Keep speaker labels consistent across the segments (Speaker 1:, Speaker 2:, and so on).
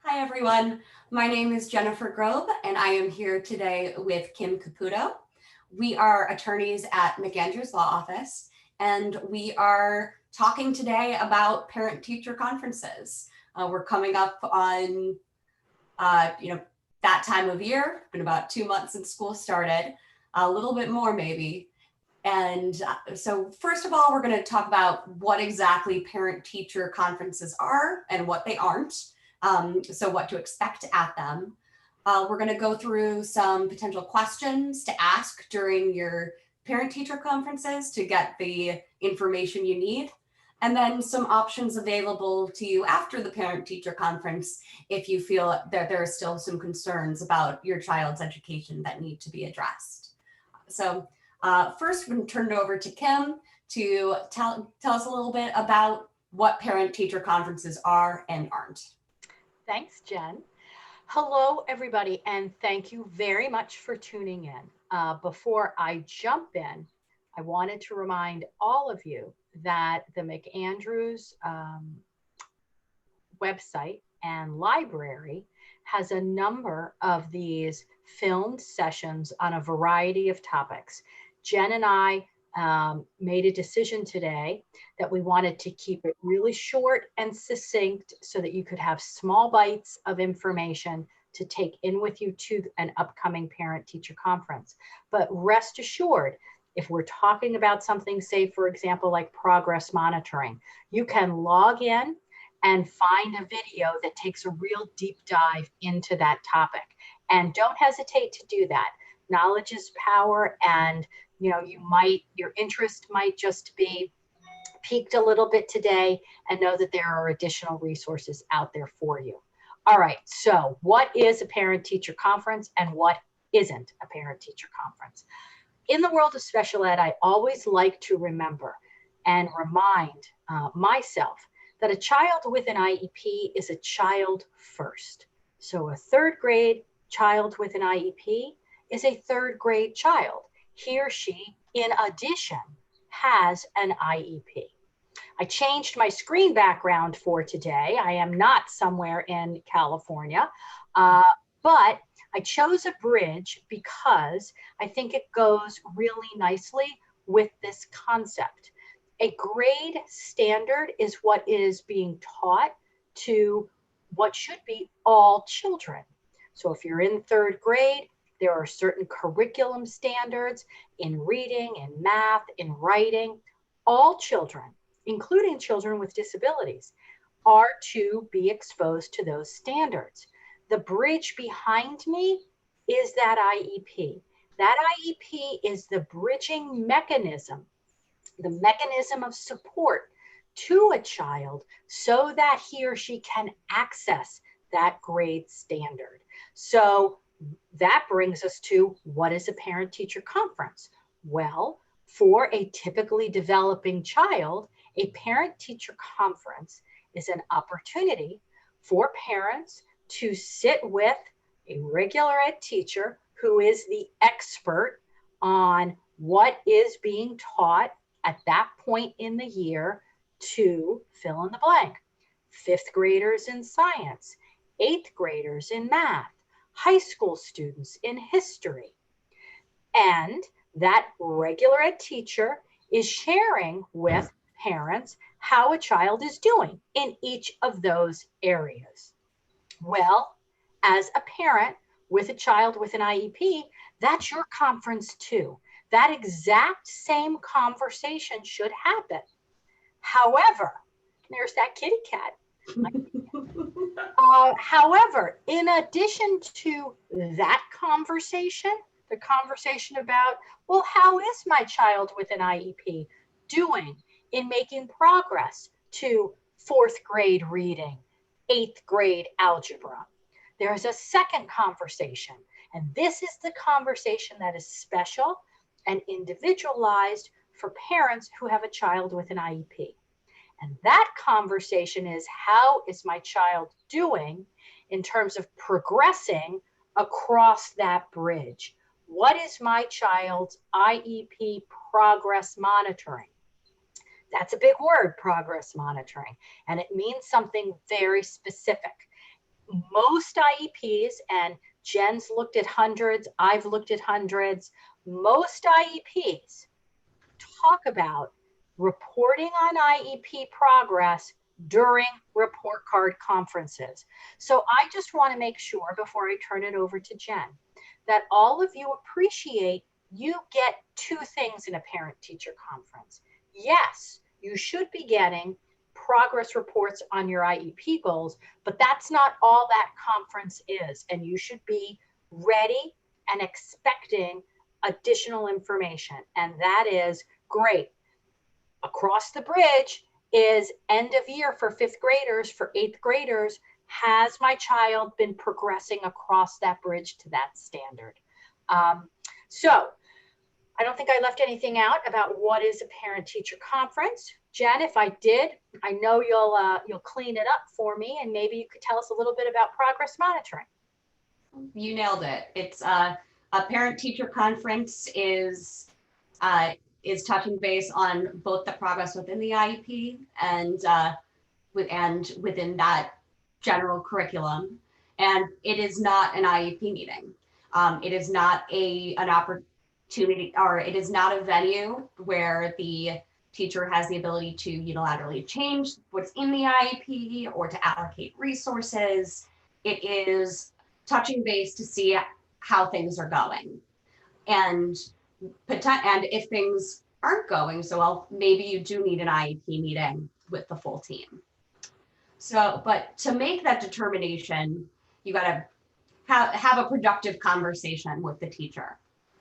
Speaker 1: Hi, everyone. My name is Jennifer Grobe, and I am here today with Kim Caputo. We are attorneys at McAndrews Law Office, and we are talking today about parent-teacher conferences. We're coming up on, that time of year. It's been about 2 months since school started, a little bit more maybe. And so first of all, we're going to talk about what exactly parent-teacher conferences are and what they aren't. So what to expect at them. We're going to go through some potential questions to ask during your parent-teacher conferences to get the information you need. And then some options available to you after the parent-teacher conference if you feel that there are still some concerns about your child's education that need to be addressed. So first, we're going to turn it over to Kim to tell us a little bit about what parent-teacher conferences are and aren't.
Speaker 2: Thanks, Jen. Hello, everybody, and thank you very much for tuning in. Before I jump in, I wanted to remind all of you that the McAndrews website and library has a number of these filmed sessions on a variety of topics. Jen and I made a decision today that we wanted to keep it really short and succinct so that you could have small bites of information to take in with you to an upcoming parent-teacher conference. But rest assured, if we're talking about something, say, for example, like progress monitoring, you can log in and find a video that takes a real deep dive into that topic. And don't hesitate to do that. Knowledge is power, and your interest might just be piqued a little bit today, and know that there are additional resources out there for you. All right, so what is a parent-teacher conference and what isn't a parent-teacher conference? In the world of special ed, I always like to remember and remind myself that a child with an IEP is a child first. So a third grade child with an IEP is a third grade child. He or she, in addition, has an IEP. I changed my screen background for today. I am not somewhere in California, but I chose a bridge because I think it goes really nicely with this concept. A grade standard is what is being taught to what should be all children. So if you're in third grade, there are certain curriculum standards in reading, in math, in writing. All children, including children with disabilities, are to be exposed to those standards. The bridge behind me is that IEP. That IEP is the bridging mechanism, the mechanism of support to a child so that he or she can access that grade standard. So that brings us to, what is a parent-teacher conference? Well, for a typically developing child, a parent-teacher conference is an opportunity for parents to sit with a regular ed teacher who is the expert on what is being taught at that point in the year to fill in the blank. Fifth graders in science, eighth graders in math, high school students in history. And that regular ed teacher is sharing with parents how a child is doing in each of those areas. Well, as a parent with a child with an IEP, that's your conference too. That exact same conversation should happen. However, there's that kitty cat. However, in addition to that conversation, the conversation about, well, how is my child with an IEP doing in making progress to fourth grade reading, eighth grade algebra? There's a second conversation, and this is the conversation that is special and individualized for parents who have a child with an IEP. And that conversation is, how is my child doing in terms of progressing across that bridge? What is my child's IEP progress monitoring? That's a big word, progress monitoring, and it means something very specific. most IEPs, and Jen's looked at hundreds, I've looked at hundreds, most IEPs talk about reporting on IEP progress during report card conferences. So I just want to make sure before I turn it over to Jen that all of you appreciate you get two things in a parent-teacher conference. Yes, you should be getting progress reports on your IEP goals, but that's not all that conference is. And you should be ready and expecting additional information. And that is great. Across the bridge is end of year for 5th graders, for 8th graders. Has my child been progressing across that bridge to that standard? So I don't think I left anything out about what is a parent-teacher conference. Jen, if I did, I know you'll clean it up for me, and maybe you could tell us a little bit about progress monitoring.
Speaker 1: You nailed it. It's a parent-teacher conference is touching base on both the progress within the IEP and within that general curriculum. And it is not an IEP meeting. It is not an opportunity, or it is not a venue where the teacher has the ability to unilaterally change what's in the IEP or to allocate resources. It is touching base to see how things are going. And if things aren't going so well, maybe you do need an IEP meeting with the full team. So, but to make that determination, you got to have a productive conversation with the teacher.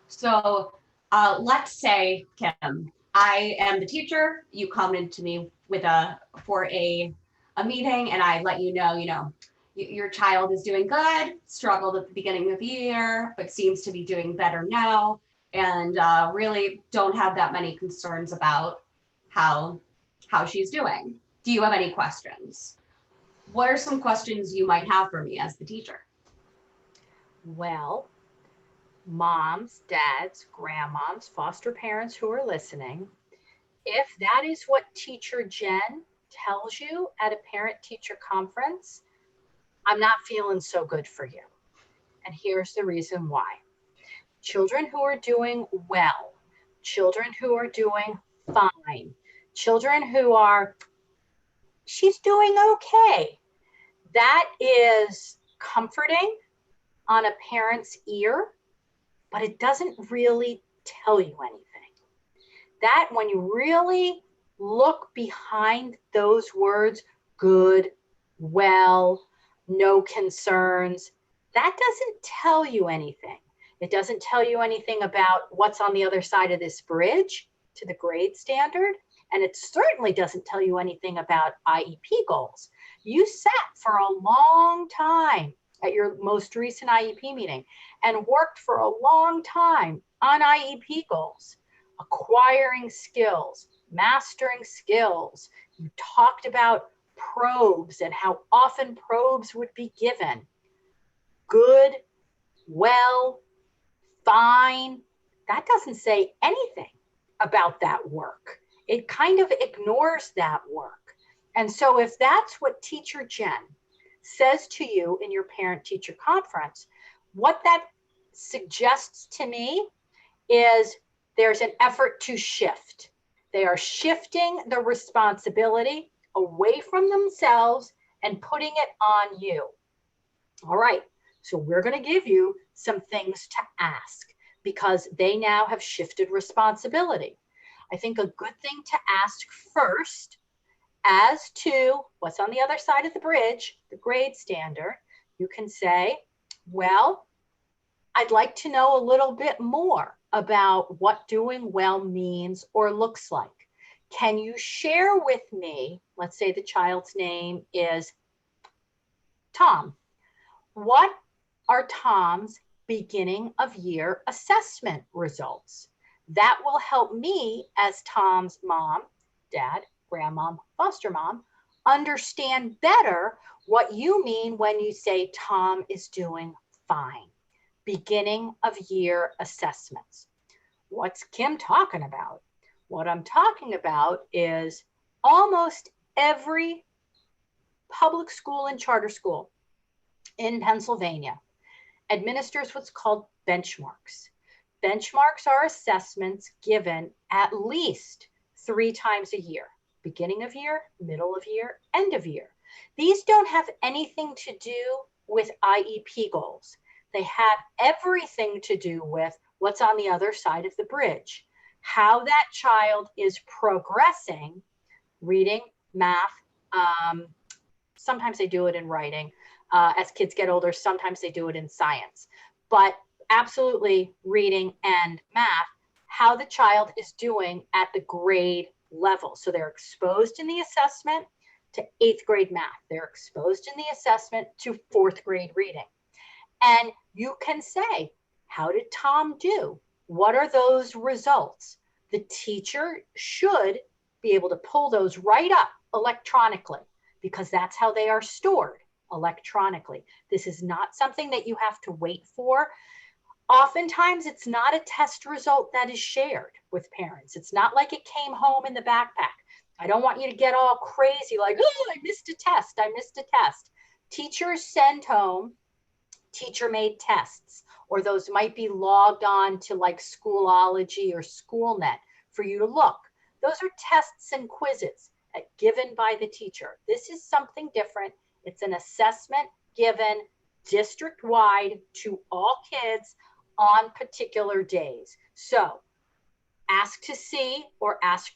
Speaker 1: So let's say, Kim, I am the teacher. You come into me for a meeting, and I let you know, your child is doing good, struggled at the beginning of the year, but seems to be doing better now, and really don't have that many concerns about how she's doing. Do you have any questions? What are some questions you might have for me as the teacher?
Speaker 2: Well, moms, dads, grandmoms, foster parents who are listening, if that is what teacher Jen tells you at a parent-teacher conference, I'm not feeling so good for you. And here's the reason why. Children who are doing well, children who are doing fine, children who are, she's doing okay. That is comforting on a parent's ear, but it doesn't really tell you anything. That when you really look behind those words, good, well, no concerns, that doesn't tell you anything. It doesn't tell you anything about what's on the other side of this bridge to the grade standard. And it certainly doesn't tell you anything about IEP goals. You sat for a long time at your most recent IEP meeting and worked for a long time on IEP goals, acquiring skills, mastering skills. You talked about probes and how often probes would be given. Good, well, fine. That doesn't say anything about that work. It kind of ignores that work. And so if that's what teacher Jen says to you in your parent-teacher conference, what that suggests to me is there's an effort to shift. They are shifting the responsibility away from themselves and putting it on you. All right, so we're going to give you some things to ask because they now have shifted responsibility. I think a good thing to ask first as to what's on the other side of the bridge, the grade standard, you can say, well, I'd like to know a little bit more about what doing well means or looks like. Can you share with me, let's say the child's name is Tom. What are Tom's beginning of year assessment results? That will help me as Tom's mom, dad, grandmom, foster mom, understand better what you mean when you say Tom is doing fine. Beginning of year assessments. What's Kim talking about? What I'm talking about is almost every public school and charter school in Pennsylvania administers what's called benchmarks. Benchmarks are assessments given at least 3 times a year: beginning of year, middle of year, end of year. These don't have anything to do with IEP goals. They have everything to do with what's on the other side of the bridge, how that child is progressing, reading, math. Sometimes they do it in writing. As kids get older, sometimes they do it in science. But absolutely reading and math, how the child is doing at the grade level. So they're exposed in the assessment to 8th grade math. They're exposed in the assessment to 4th grade reading. And you can say, how did Tom do? What are those results? The teacher should be able to pull those right up electronically, because that's how they are stored, electronically. This is not something that you have to wait for. Oftentimes, it's not a test result that is shared with parents. It's not like it came home in the backpack. I don't want you to get all crazy like, oh, I missed a test. I missed a test. Teachers send home teacher-made tests, or those might be logged on to like Schoolology or SchoolNet for you to look. Those are tests and quizzes given by the teacher. This is something different. It's an assessment given district-wide to all kids on particular days. So ask to see or ask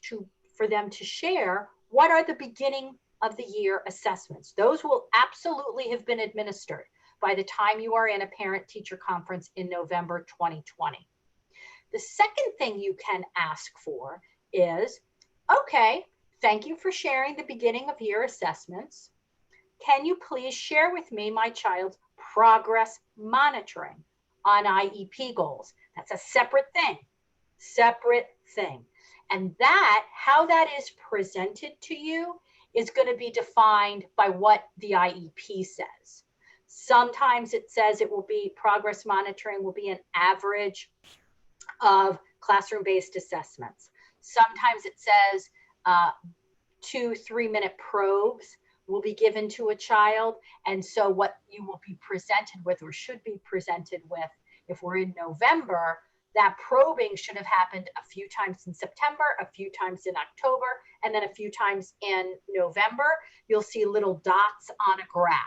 Speaker 2: for them to share what are the beginning of the year assessments. Those will absolutely have been administered by the time you are in a parent-teacher conference in November 2020. The second thing you can ask for is, okay, thank you for sharing the beginning of year assessments. Can you please share with me my child's progress monitoring on IEP goals? That's a separate thing. And that, how that is presented to you, is going to be defined by what the IEP says. Sometimes it says it will be progress monitoring will be an average of classroom-based assessments. Sometimes it says 2-3 minute probes will be given to a child. And so what you will be presented with, or should be presented with, if we're in November, that probing should have happened a few times in September, a few times in October, and then a few times in November. You'll see little dots on a graph.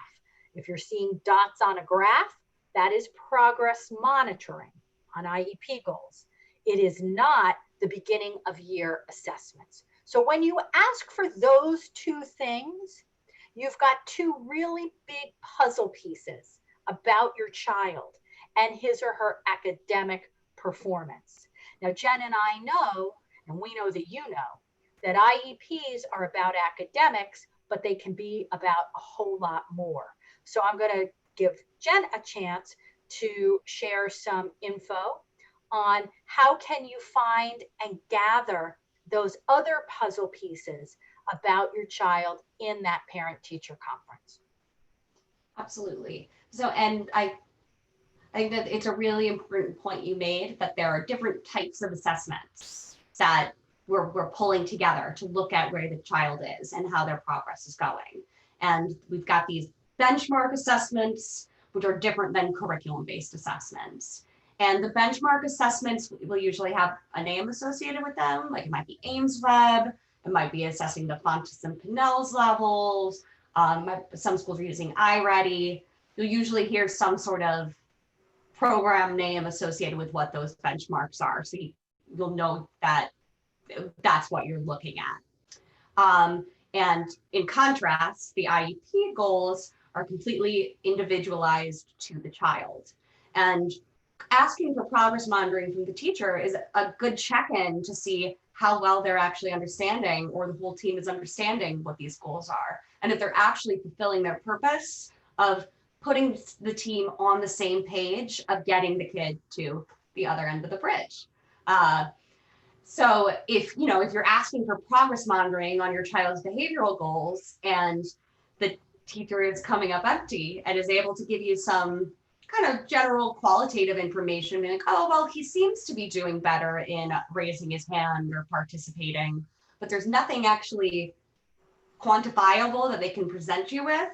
Speaker 2: If you're seeing dots on a graph, that is progress monitoring on IEP goals. It is not the beginning of year assessments. So when you ask for those two things, you've got two really big puzzle pieces about your child and his or her academic performance. Now, Jen and I know, and we know that you know, that IEPs are about academics, but they can be about a whole lot more. So I'm going to give Jen a chance to share some info on how can you find and gather those other puzzle pieces about your child in that parent-teacher conference.
Speaker 1: Absolutely. So, and I think that it's a really important point you made, that there are different types of assessments that we're pulling together to look at where the child is and how their progress is going. And we've got these benchmark assessments, which are different than curriculum-based assessments. And the benchmark assessments will usually have a name associated with them, like it might be Ames Web, it might be assessing the Fontes and Pinnell's levels. Some schools are using iReady. You'll usually hear some sort of program name associated with what those benchmarks are. So you'll know that that's what you're looking at. And in contrast, the IEP goals are completely individualized to the child. And asking for progress monitoring from the teacher is a good check-in to see how well they're actually understanding, or the whole team is understanding what these goals are, and if they're actually fulfilling their purpose of putting the team on the same page of getting the kid to the other end of the bridge. So if you're asking for progress monitoring on your child's behavioral goals and the teacher is coming up empty and is able to give you some kind of general qualitative information, like, oh, well, he seems to be doing better in raising his hand or participating, but there's nothing actually quantifiable that they can present you with,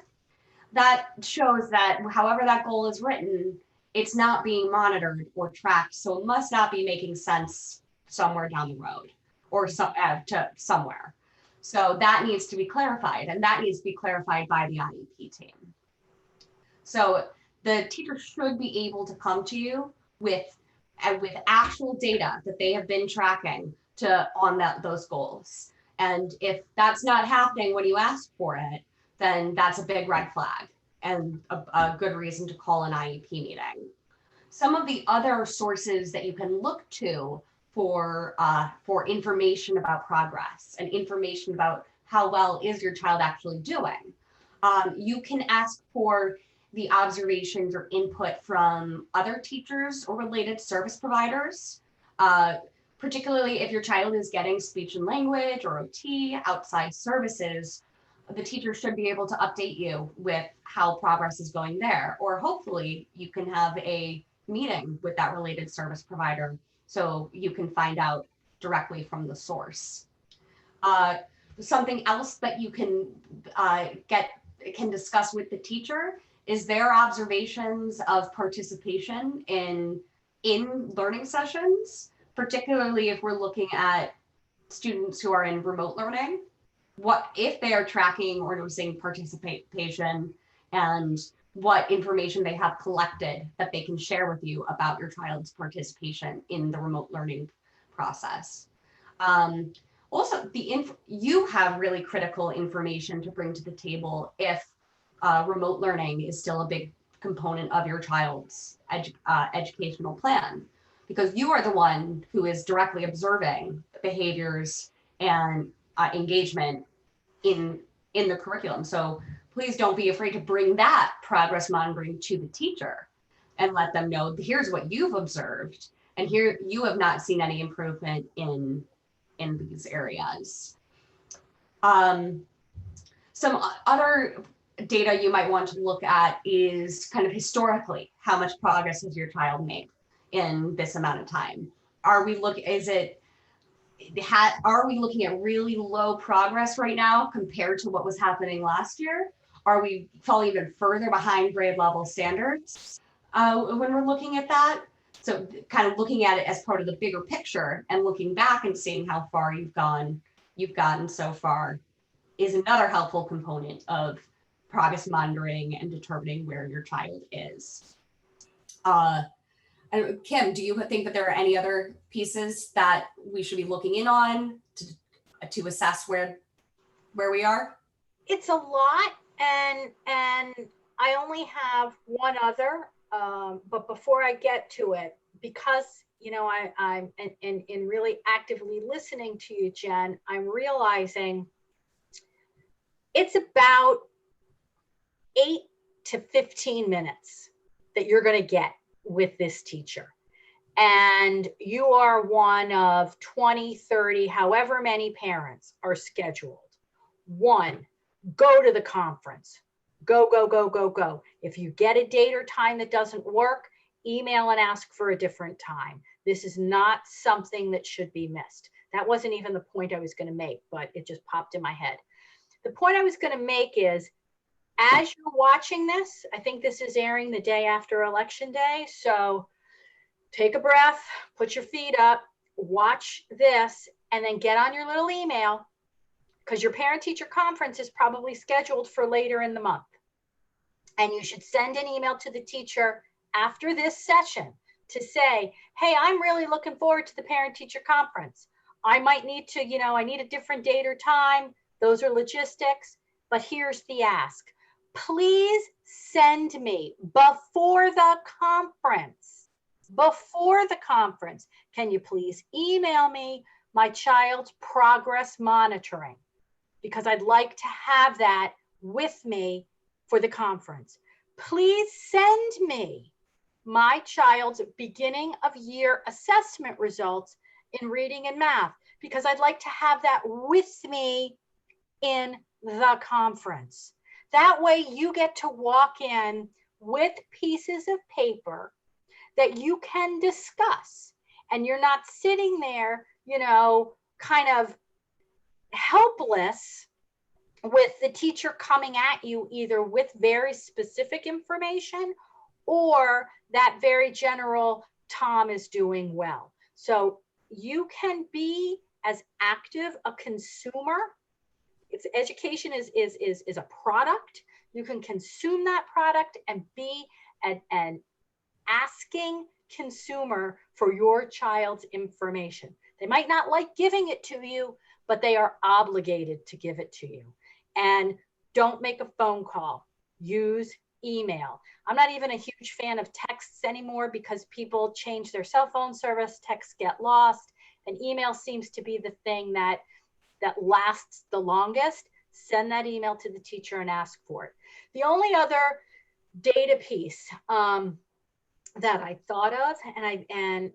Speaker 1: that shows that however that goal is written, it's not being monitored or tracked. So it must not be making sense somewhere down the road or to somewhere. So that needs to be clarified, and that needs to be clarified by the IEP team. So the teacher should be able to come to you with actual data that they have been tracking on those goals. And if that's not happening when you ask for it, then that's a big red flag and a good reason to call an IEP meeting. Some of the other sources that you can look to for information about progress and information about how well is your child actually doing. You can ask for the observations or input from other teachers or related service providers, particularly if your child is getting speech and language or OT, outside services. The teacher should be able to update you with how progress is going there, or hopefully you can have a meeting with that related service provider so you can find out directly from the source. Something else that you can discuss with the teacher is their observations of participation in learning sessions, particularly if we're looking at students who are in remote learning. What if they are tracking or noticing participation, and what information they have collected that they can share with you about your child's participation in the remote learning process. Also, you have really critical information to bring to the table if remote learning is still a big component of your child's educational plan, because you are the one who is directly observing behaviors and engagement in the curriculum. So please don't be afraid to bring that progress monitoring to the teacher and let them know, here's what you've observed, and here you have not seen any improvement in these areas. Some other data you might want to look at is kind of historically, how much progress has your child made in this amount of time? Are we looking at really low progress right now compared to what was happening last year? Are we falling even further behind grade level standards when we're looking at that? So kind of looking at it as part of the bigger picture and looking back and seeing how far you've gotten so far is another helpful component of progress monitoring and determining where your child is. Kim, do you think that there are any other pieces that we should be looking in on to assess where we are?
Speaker 2: It's a lot, and I only have one other, but before I get to it, because I'm in really actively listening to you, Jen, I'm realizing it's about 8 to 15 minutes that you're going to get with this teacher. And you are one of 20, 30, however many parents are scheduled. One, go to the conference. Go, go, go, go, go. If you get a date or time that doesn't work, email and ask for a different time. This is not something that should be missed. That wasn't even the point I was going to make, but it just popped in my head. The point I was going to make is, as you're watching this, I think this is airing the day after Election Day. So take a breath, put your feet up, watch this, and then get on your little email, because your parent-teacher conference is probably scheduled for later in the month. And you should send an email to the teacher after this session to say, hey, I'm really looking forward to the parent-teacher conference. I might need to, I need a different date or time. Those are logistics, but here's the ask. Please send me before the conference. Before the conference, can you please email me my child's progress monitoring? Because I'd like to have that with me for the conference. Please send me my child's beginning of year assessment results in reading and math, because I'd like to have that with me in the conference. That way you get to walk in with pieces of paper that you can discuss, and you're not sitting there, kind of helpless with the teacher coming at you either with very specific information or that very general, Tom is doing well. So you can be as active a consumer. If education is a product, you can consume that product and be an asking consumer for your child's information. They might not like giving it to you, but they are obligated to give it to you. And don't make a phone call. Use email. I'm not even a huge fan of texts anymore because people change their cell phone service, texts get lost, and email seems to be the thing that lasts the longest. Send that email to the teacher and ask for it. The only other data piece that I thought of, and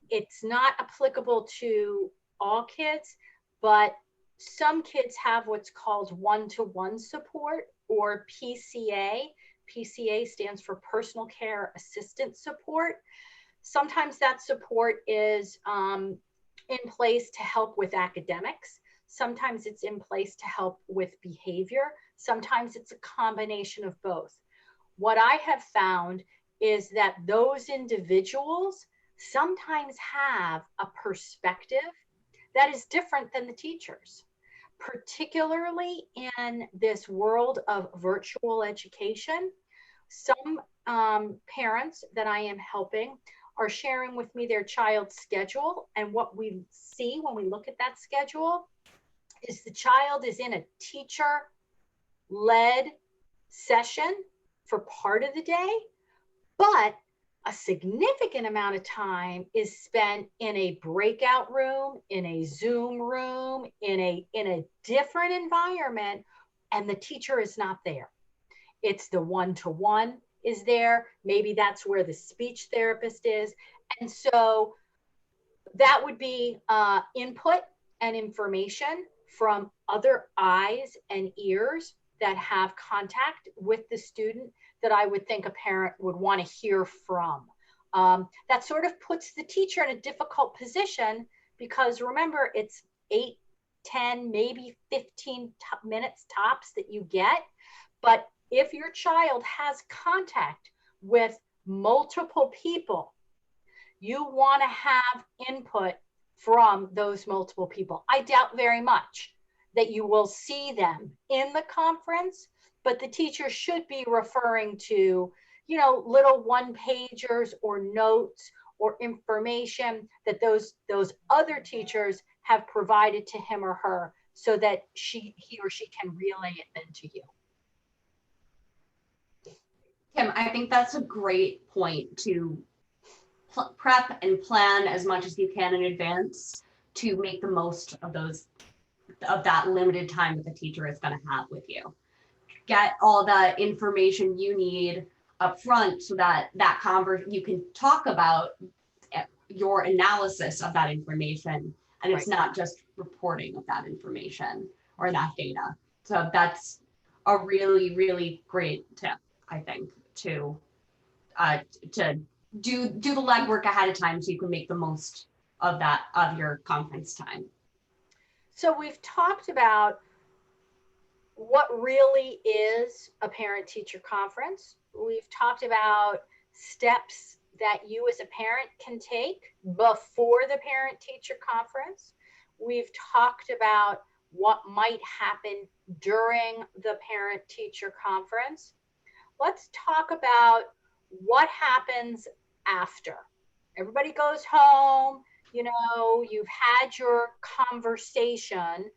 Speaker 2: it's not applicable to all kids, but some kids have what's called one-to-one support, or PCA. PCA stands for Personal Care Assistant Support. Sometimes that support is in place to help with academics. Sometimes it's in place to help with behavior. Sometimes it's a combination of both. What I have found is that those individuals sometimes have a perspective that is different than the teachers, particularly in this world of virtual education. Some parents that I am helping are sharing with me their child's schedule, and what we see when we look at that schedule is the child is in a teacher-led session for part of the day, but a significant amount of time is spent in a breakout room, in a Zoom room, in a different environment, and the teacher is not there. It's the one-to-one is there. Maybe that's where the speech therapist is. And so that would be input and information from other eyes and ears that have contact with the student that I would think a parent would want to hear from. That sort of puts the teacher in a difficult position because remember, it's 8, 10, maybe 15 minutes tops that you get. But if your child has contact with multiple people, you want to have input from those multiple people. I doubt very much that you will see them in the conference, but the teacher should be referring to, you know, little one-pagers or notes or information that those other teachers have provided to him or her so that he or she can relay it then to you.
Speaker 1: Kim, I think that's a great point to prep and plan as much as you can in advance to make the most of that limited time that the teacher is going to have with you. Get all the information you need up front so that you can talk about your analysis of that information, and it's not just reporting of that information or that data. So that's a really, really great tip, I think, to do the legwork ahead of time so you can make the most of your conference time.
Speaker 2: So we've talked about what really is a parent-teacher conference. We've talked about steps that you as a parent can take before the parent-teacher conference. We've talked about what might happen during the parent-teacher conference. Let's talk about what happens after. Everybody goes home, you know, you've had your conversation.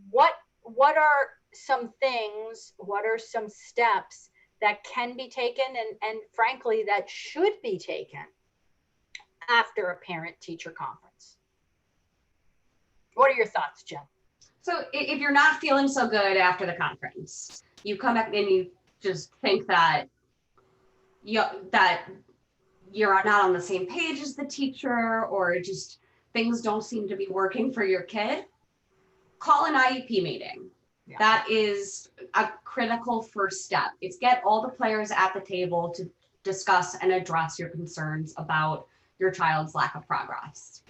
Speaker 2: What are some things, what are some steps that can be taken and frankly, that should be taken after a parent-teacher conference? What are your thoughts, Jen?
Speaker 1: So if you're not feeling so good after the conference, you come back and you just think that you're not on the same page as the teacher, or just things don't seem to be working for your kid, call an IEP meeting. Yeah. That is a critical first step. It's get all the players at the table to discuss and address your concerns about your child's lack of progress.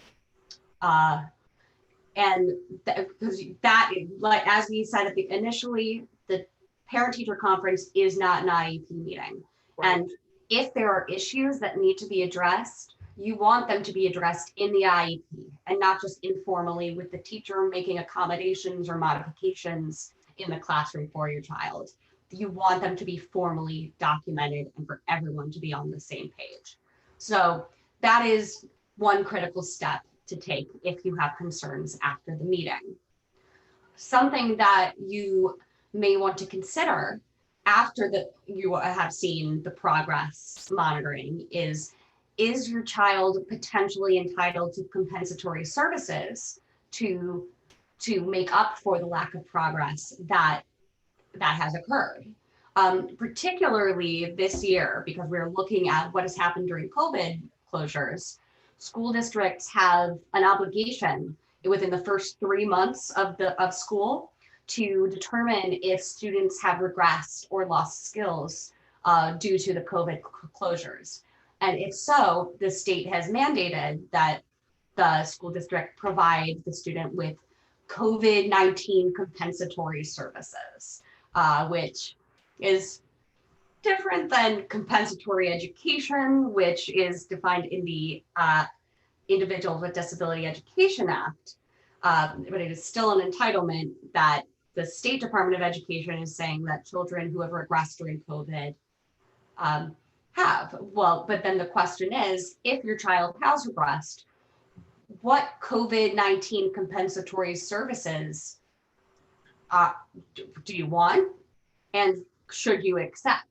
Speaker 1: And because that, like, as we said at the initially, the parent-teacher conference is not an IEP meeting.
Speaker 2: Right.
Speaker 1: And if there are issues that need to be addressed, you want them to be addressed in the IEP and not just informally with the teacher making accommodations or modifications in the classroom for your child. You want them to be formally documented and for everyone to be on the same page. So that is one critical step to take if you have concerns after the meeting. Something that you may want to consider after you have seen the progress monitoring is your child potentially entitled to compensatory services to make up for the lack of progress that has occurred? Particularly this year, because we're looking at what has happened during COVID closures, school districts have an obligation within the first 3 months of school to determine if students have regressed or lost skills due to the COVID closures. And if so, the state has mandated that the school district provide the student with COVID-19 compensatory services, which is different than compensatory education, which is defined in the Individuals with Disability Education Act. But it is still an entitlement that the State Department of Education is saying that children who have regressed during COVID have. Well, but then the question is, if your child has regressed, what COVID-19 compensatory services do you want and should you accept?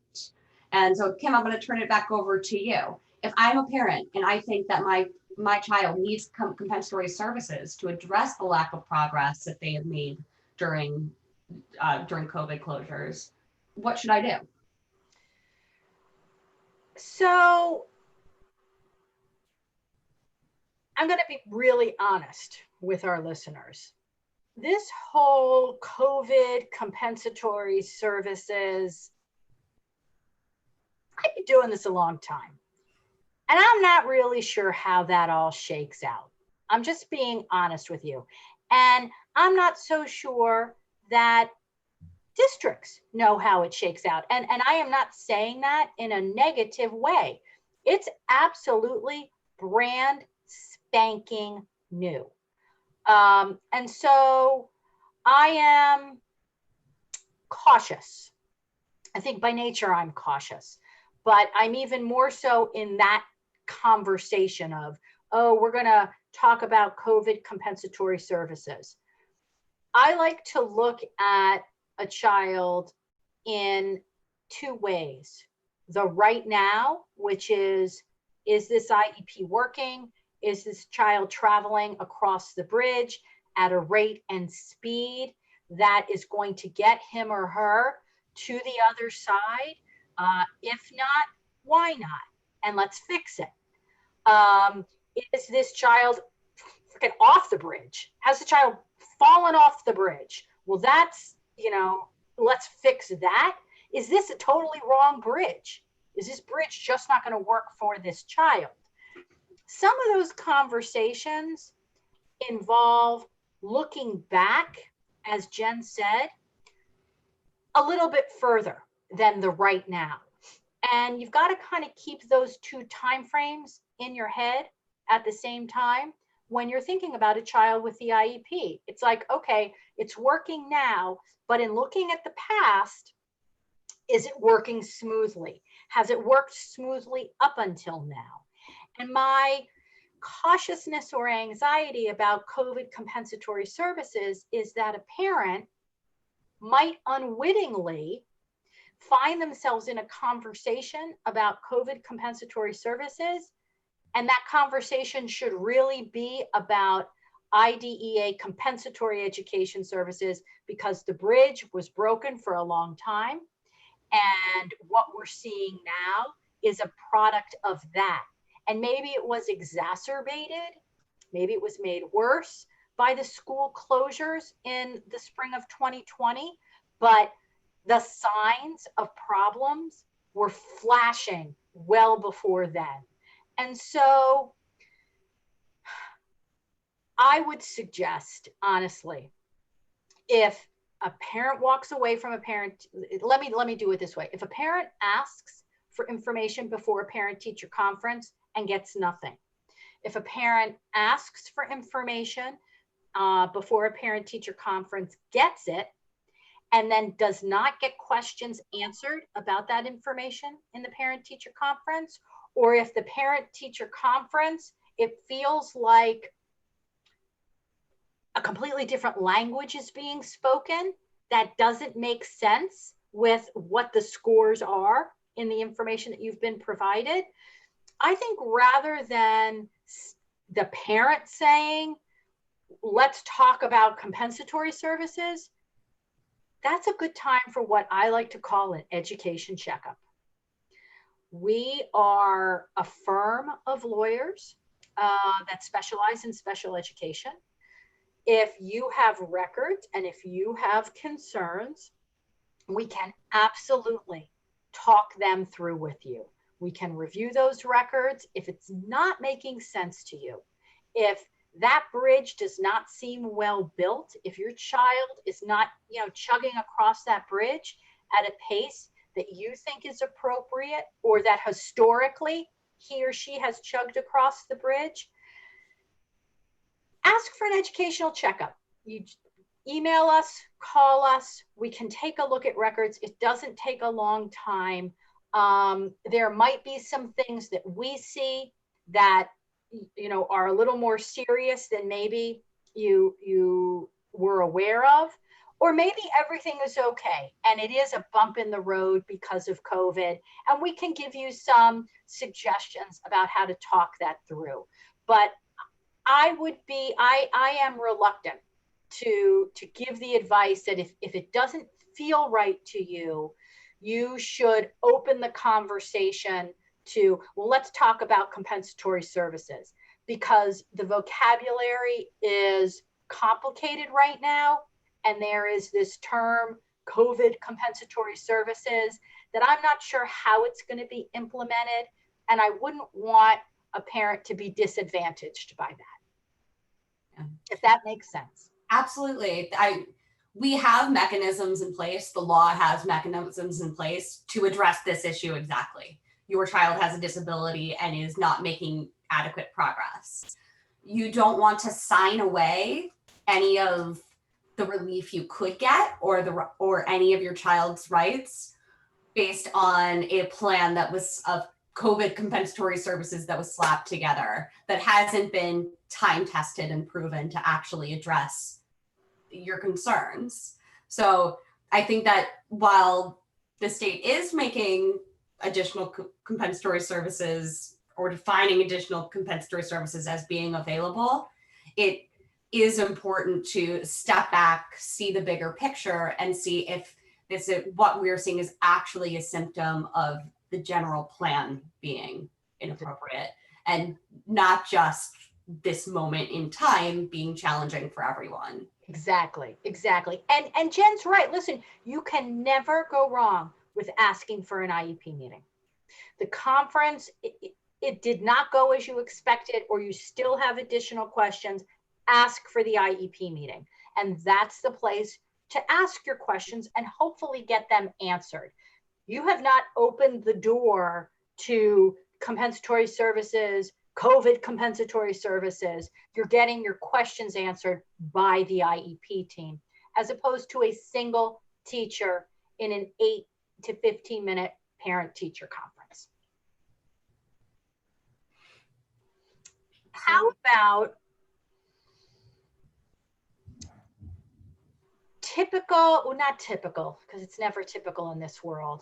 Speaker 1: And so, Kim, I'm going to turn it back over to you. If I'm a parent and I think that my child needs compensatory services to address the lack of progress that they have made during COVID closures, what should I do?
Speaker 2: So I'm going to be really honest with our listeners. This whole COVID compensatory services, I've been doing this a long time. And I'm not really sure how that all shakes out. I'm just being honest with you. And I'm not so sure that districts know how it shakes out. And I am not saying that in a negative way. It's absolutely brand spanking new. And so I am cautious. I think by nature I'm cautious, but I'm even more so in that conversation of, oh, we're going to talk about COVID compensatory services. I like to look at a child in two ways. The right now, which is this IEP working? Is this child traveling across the bridge at a rate and speed that is going to get him or her to the other side? If not, why not? And let's fix it. Is this child freaking off the bridge? Has the child fallen off the bridge? Well, that's, let's fix that. Is this a totally wrong bridge? Is this bridge just not going to work for this child? Some of those conversations involve looking back, as Jen said, a little bit further than the right now. And you've got to kind of keep those two time frames in your head at the same time when you're thinking about a child with the IEP. It's like, okay, it's working now, but in looking at the past, is it working smoothly? Has it worked smoothly up until now? And my cautiousness or anxiety about COVID compensatory services is that a parent might unwittingly find themselves in a conversation about COVID compensatory services. And that conversation should really be about IDEA compensatory education services because the bridge was broken for a long time. And what we're seeing now is a product of that. And maybe it was exacerbated, maybe it was made worse by the school closures in the spring of 2020, but the signs of problems were flashing well before then. And so I would suggest, honestly, if a parent walks away from a parent, let me do it this way. If a parent asks for information before a parent-teacher conference and gets nothing, if a parent asks for information before a parent-teacher conference, gets it, and then does not get questions answered about that information in the parent-teacher conference, or if the parent-teacher conference, it feels like a completely different language is being spoken that doesn't make sense with what the scores are in the information that you've been provided, I think rather than the parent saying, let's talk about compensatory services, that's a good time for what I like to call an education checkup. We are a firm of lawyers that specialize in special education. If you have records and if you have concerns, we can absolutely talk them through with you. We can review those records. If it's not making sense to you, if that bridge does not seem well built, if your child is not, chugging across that bridge at a pace that you think is appropriate, or that historically he or she has chugged across the bridge, ask for an educational checkup. You email us, call us. We can take a look at records. It doesn't take a long time. There might be some things that we see that are a little more serious than maybe you were aware of, or maybe everything is okay and it is a bump in the road because of COVID, and we can give you some suggestions about how to talk that through. But I am reluctant to give the advice that if it doesn't feel right to you, you should open the conversation to, well, let's talk about compensatory services, because the vocabulary is complicated right now. And there is this term, COVID compensatory services, that I'm not sure how it's going to be implemented. And I wouldn't want a parent to be disadvantaged by that. If that makes sense.
Speaker 1: Absolutely. We have mechanisms in place. The law has mechanisms in place to address this issue exactly. Your child has a disability and is not making adequate progress. You don't want to sign away any of the relief you could get or any of your child's rights based on a plan that was of COVID compensatory services that was slapped together that hasn't been time tested and proven to actually address your concerns. So I think that while the state is making additional compensatory services or defining additional compensatory services as being available, it is important to step back, see the bigger picture, and see if what we're seeing is actually a symptom of the general plan being inappropriate and not just this moment in time being challenging for everyone.
Speaker 2: Exactly. And Jen's right. Listen, you can never go wrong with asking for an IEP meeting. The conference, it did not go as you expected, or you still have additional questions, ask for the IEP meeting. And that's the place to ask your questions and hopefully get them answered. You have not opened the door to compensatory services, COVID compensatory services. You're getting your questions answered by the IEP team, as opposed to a single teacher in an 8 to 15 minute parent-teacher conference. How about not typical, because it's never typical in this world,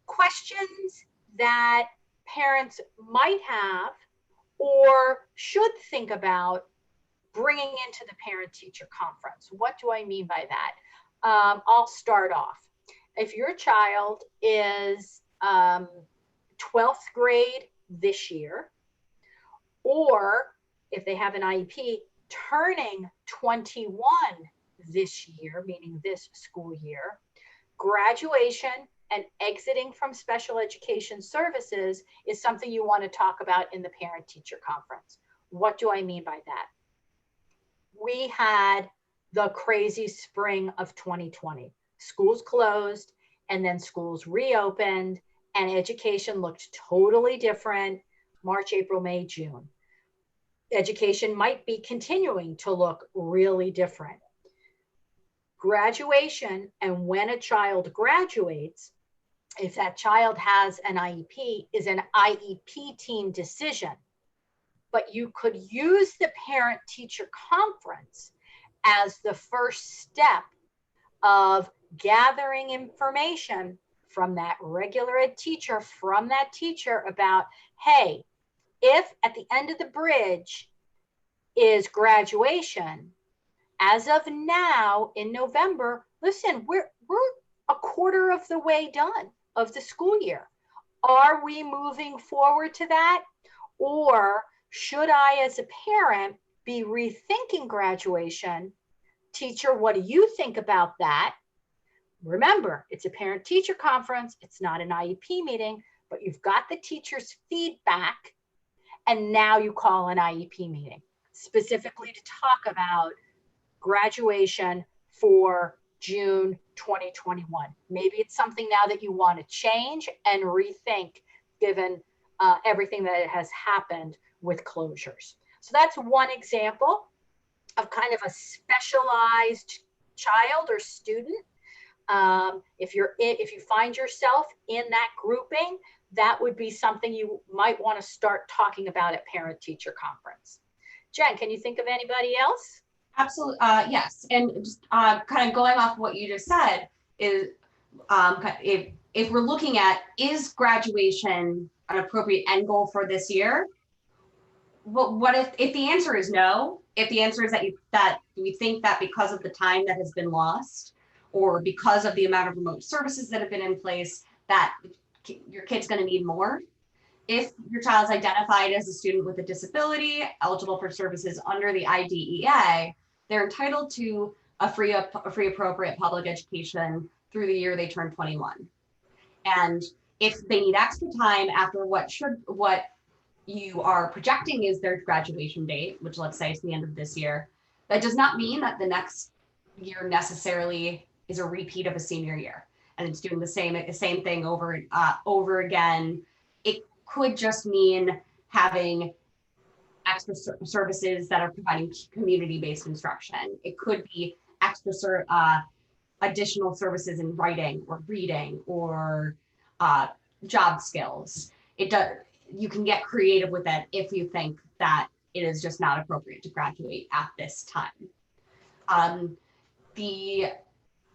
Speaker 2: questions that parents might have or should think about bringing into the parent-teacher conference? What do I mean by that? I'll start off. If your child is 12th grade this year, or if they have an IEP turning 21 this year, meaning this school year, graduation and exiting from special education services is something you want to talk about in the parent-teacher conference. What do I mean by that? We had the crazy spring of 2020. Schools closed and then schools reopened, and education looked totally different March, April, May, June. Education might be continuing to look really different. Graduation, and when a child graduates, if that child has an IEP, is an IEP team decision. But you could use the parent-teacher conference as the first step of gathering information from that regular ed teacher, from that teacher about, hey, if at the end of the bridge is graduation, as of now in November, listen, we're a quarter of the way done of the school year. Are we moving forward to that? Or should I, as a parent, be rethinking graduation? Teacher, what do you think about that? Remember, it's a parent-teacher conference. It's not an IEP meeting, but you've got the teacher's feedback, and now you call an IEP meeting specifically to talk about graduation for June 2021. Maybe it's something now that you want to change and rethink given everything that has happened with closures. So that's one example of kind of a specialized child or student. If you find yourself in that grouping, that would be something you might want to start talking about at parent-teacher conference. Jen, can you think of anybody else?
Speaker 1: Absolutely, yes. And just kind of going off what you just said is, if we're looking at, is graduation an appropriate end goal for this year? Well, what if the answer is no? If the answer is that we think that because of the time that has been lost, or because of the amount of remote services that have been in place, that your kid's going to need more. If your child's identified as a student with a disability, eligible for services under the IDEA, they're entitled to a free appropriate public education through the year they turn 21. And if they need extra time after what you are projecting is their graduation date, which let's say is the end of this year, that does not mean that the next year necessarily is a repeat of a senior year and it's doing the same thing over again. It could just mean having extra services that are providing community-based instruction. It could be extra additional services in writing or reading or job skills. You can get creative with it if you think that it is just not appropriate to graduate at this time.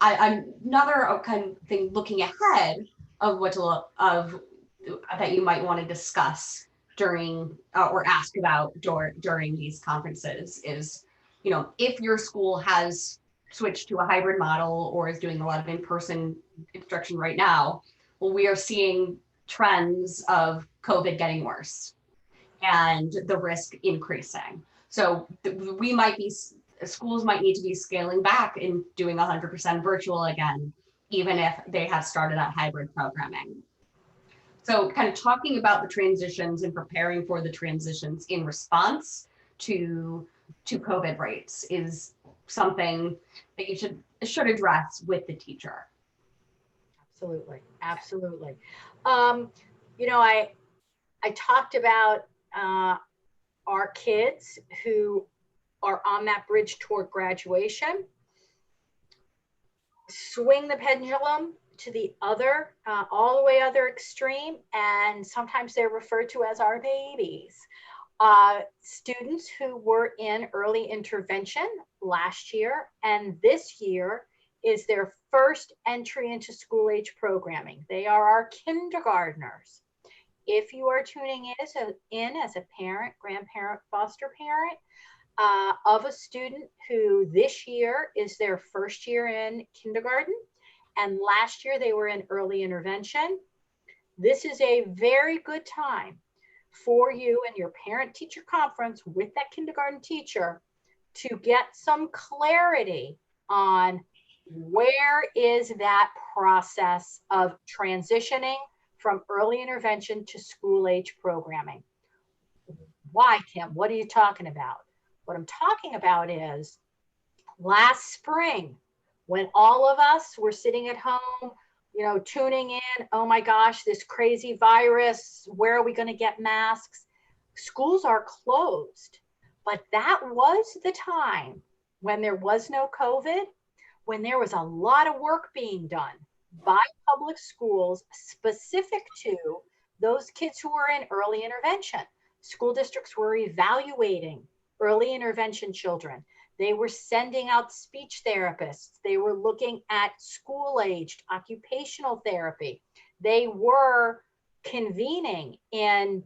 Speaker 1: Another kind of thing looking ahead of that you might want to discuss during or ask about during these conferences is, if your school has switched to a hybrid model or is doing a lot of in-person instruction right now, well, we are seeing trends of COVID getting worse and the risk increasing. So schools might need to be scaling back and doing 100% virtual again, even if they have started out hybrid programming. So kind of talking about the transitions and preparing for the transitions in response to COVID rates is something that you should address with the teacher.
Speaker 2: Absolutely, absolutely. I talked about our kids who are on that bridge toward graduation. Swing the pendulum to the other, all the way other extreme, and sometimes they're referred to as our babies. Students who were in early intervention last year and this year is their first entry into school age programming. They are our kindergartners. If you are tuning in as a parent, grandparent, foster parent of a student who this year is their first year in kindergarten, and last year they were in early intervention, this is a very good time for you and your parent-teacher conference with that kindergarten teacher to get some clarity on where is that process of transitioning from early intervention to school age programming. Why, Kim? What are you talking about? What I'm talking about is last spring, when all of us were sitting at home, tuning in, oh my gosh, this crazy virus, where are we going to get masks? Schools are closed. But that was the time when there was no COVID, when there was a lot of work being done by public schools specific to those kids who were in early intervention. School districts were evaluating early intervention children. They were sending out speech therapists. They were looking at school-aged occupational therapy. They were convening in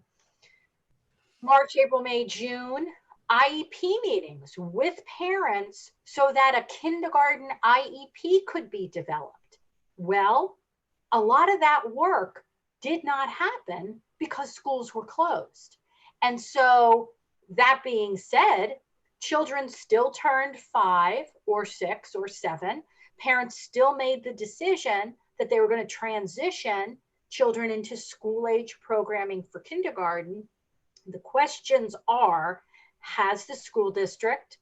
Speaker 2: March, April, May, June, IEP meetings with parents so that a kindergarten IEP could be developed. Well, a lot of that work did not happen because schools were closed. And so that being said, children still turned 5 or 6 or 7. Parents still made the decision that they were going to transition children into school-age programming for kindergarten. The questions are, has the school district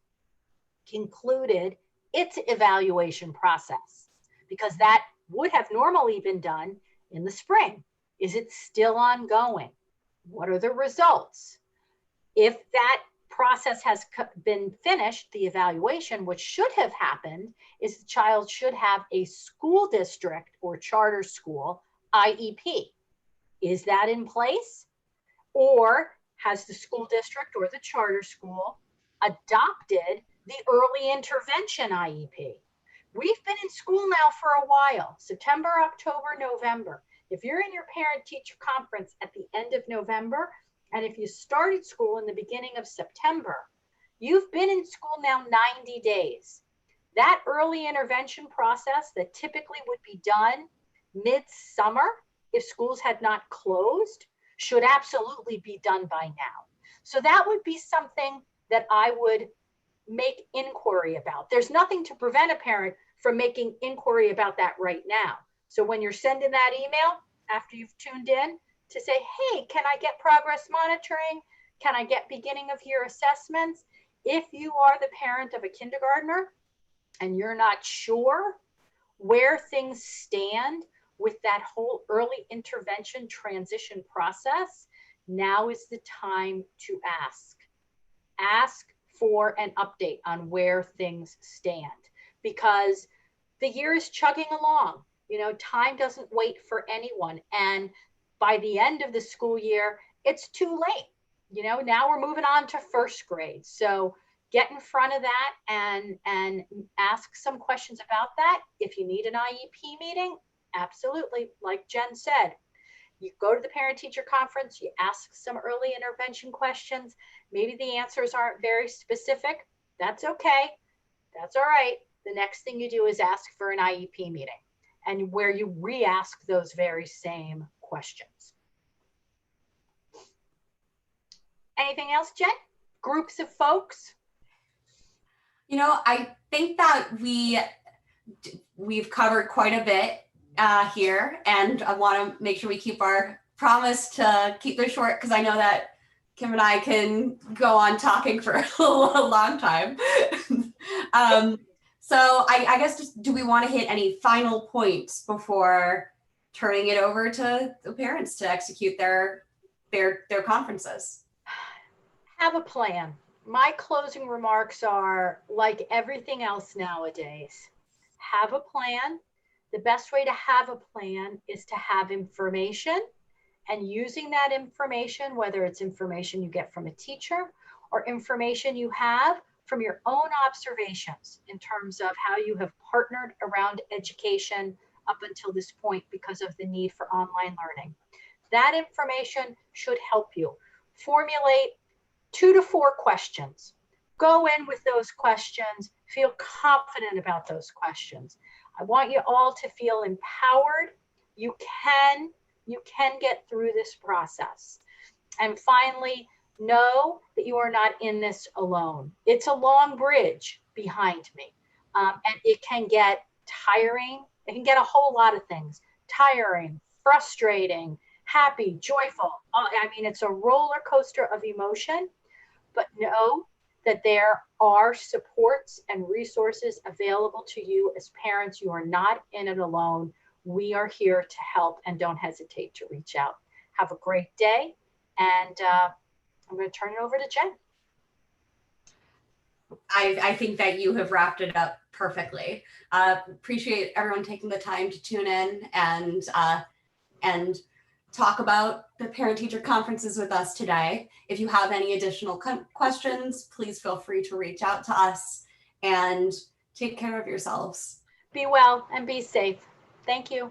Speaker 2: concluded its evaluation process? Because that would have normally been done in the spring. Is it still ongoing? What are the results? If that process has been finished, the evaluation, what should have happened is the child should have a school district or charter school IEP. Is that in place? Or has the school district or the charter school adopted the early intervention IEP? We've been in school now for a while, September, October, November. If you're in your parent-teacher conference at the end of November, and if you started school in the beginning of September, you've been in school now 90 days. That early intervention process that typically would be done mid-summer if schools had not closed should absolutely be done by now. So that would be something that I would make inquiry about. There's nothing to prevent a parent from making inquiry about that right now. So when you're sending that email after you've tuned in to say, hey, can I get progress monitoring? Can I get beginning of year assessments? If you are the parent of a kindergartner and you're not sure where things stand with that whole early intervention transition process, now is the time to ask. Ask for an update on where things stand, because the year is chugging along. Time doesn't wait for anyone. And by the end of the school year, it's too late. Now we're moving on to first grade. So get in front of that and ask some questions about that. If you need an IEP meeting, absolutely. Like Jen said, you go to the parent-teacher conference, you ask some early intervention questions. Maybe the answers aren't very specific. That's okay. That's all right. The next thing you do is ask for an IEP meeting, and where you re-ask those very same questions. Anything else, Jen? Groups of folks?
Speaker 1: I think that we've covered quite a bit here, and I want to make sure we keep our promise to keep this short, because I know that Kim and I can go on talking for a long time. So I guess just, do we want to hit any final points before turning it over to the parents to execute their conferences?
Speaker 2: Have a plan. My closing remarks are, like everything else nowadays, have a plan. The best way to have a plan is to have information, and using that information, whether it's information you get from a teacher or information you have from your own observations in terms of how you have partnered around education up until this point because of the need for online learning. That information should help you formulate 2 to 4 questions. Go in with those questions, feel confident about those questions. I want you all to feel empowered. You can get through this process. And finally, know that you are not in this alone. It's a long bridge behind me. And it can get tiring. It can get a whole lot of things. Tiring, frustrating, happy, joyful. I mean, it's a roller coaster of emotion, but know that there are supports and resources available to you as parents. You are not in it alone. We are here to help, and don't hesitate to reach out. Have a great day, and I'm going to turn it over to Jen.
Speaker 1: I think that you have wrapped it up perfectly. Appreciate everyone taking the time to tune in and talk about the parent-teacher conferences with us today. If you have any additional questions, please feel free to reach out to us, and take care of yourselves.
Speaker 2: Be well and be safe. Thank you.